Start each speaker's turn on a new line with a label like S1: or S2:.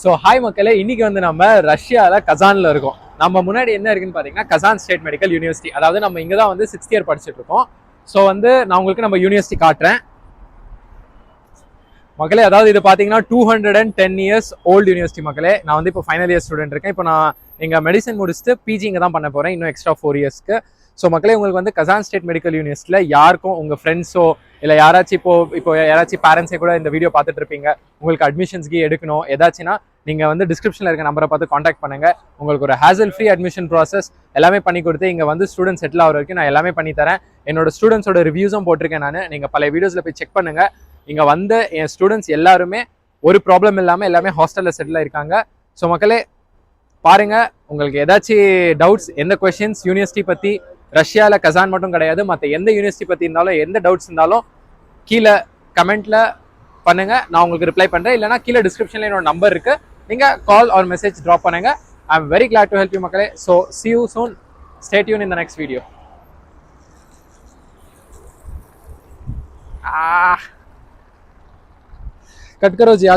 S1: So hi மக்களே, இன்னைக்கு வந்து நம்ம ரஷ்யாவில் கசானில் இருக்கோம். நம்ம முன்னாடி என்ன இருக்குன்னு பார்த்தீங்கன்னா கசான் ஸ்டேட் மெடிக்கல் யூனிவர்சிட்டி. அதாவது நம்ம இங்கே தான் வந்து 6th இயர் படிச்சுட்டு இருக்கோம். ஸோ வந்து நான் உங்களுக்கு நம்ம யூனிவர்சிட்டி காட்டுறேன் மக்களே. அதாவது இது பார்த்தீங்கன்னா 210 இயர்ஸ் ஓல்டு யூனிவர்சிட்டி மக்களே. நான் வந்து இப்போ ஃபைனல் இயர் ஸ்டூடெண்ட் இருக்கேன். இப்போ நான் எங்கள் மெடிசன் முடிச்சுட்டு பிஜி இங்கே தான் பண்ண போகிறேன், இன்னும் எக்ஸ்ட்ரா 4 இயர்ஸ்க்கு. ஸோ மக்களே, உங்களுக்கு வந்து கசான் ஸ்டேட் மெடிக்கல் யூனிவர்சிட்டியில் யாருக்கும் உங்கள் ஃப்ரெண்ட்ஸோ இல்லை யாராச்சும் இப்போ யாராச்சும் பேரண்ட்ஸே கூட இந்த வீடியோ பார்த்துட்டு இருப்பீங்க, உங்களுக்கு அட்மிஷன்ஸ்க்கு எடுக்கணும் ஏதாச்சுன்னா நீங்கள் வந்து டிஸ்கிரிப்ஷனில் இருக்க நம்பரை பார்த்து காண்டாக்ட் பண்ணுங்கள். உங்களுக்கு ஒரு ஹேசல் ஃப்ரீ அட்மிஷன் ப்ராசஸ் எல்லாமே பண்ணி கொடுத்து இங்கே வந்து ஸ்டூடெண்ட் செட்டில் ஆகிற வரைக்கும் நான் எல்லாமே பண்ணி தரேன். என்னோட ஸ்டூடெண்ட்ஸோட ரிவ்யூஸும் போட்டிருக்கேன் நான். நீங்கள் பல வீடியோஸில் போய் செக் பண்ணுங்கள். இங்கே வந்து என் ஸ்டூடெண்ட்ஸ் எல்லாருமே ஒரு ப்ராப்ளம் இல்லாமல் எல்லாமே ஹாஸ்டலில் செட்டில் ஆயிருக்காங்க. ஸோ மக்களே பாருங்க, உங்களுக்கு ஏதாச்சும் டவுட்ஸ், எந்த கொஸ்டின்ஸ் யூனிவர்சிட்டி பற்றி, ரஷ்யாவில் கசான் மட்டும் கிடையாது மற்ற எந்த யூனிவர்சிட்டி பற்றி இருந்தாலும் எந்த டவுட்ஸ் இருந்தாலும் கீழே கமெண்ட்டில் பண்ணுங்க, நான் உங்களுக்கு ரிப்ளை பண்ணுறேன். இல்லைனா கீழே டிஸ்கிரிப்ஷனில் என்னோட நம்பர் இருக்கு, நீங்கள் கால் ஆர் மெசேஜ் ட்ராப் பண்ணுங்க. I am very glad to help you மக்களே. So see you soon. Stay tuned in the next video. Cut करो जी।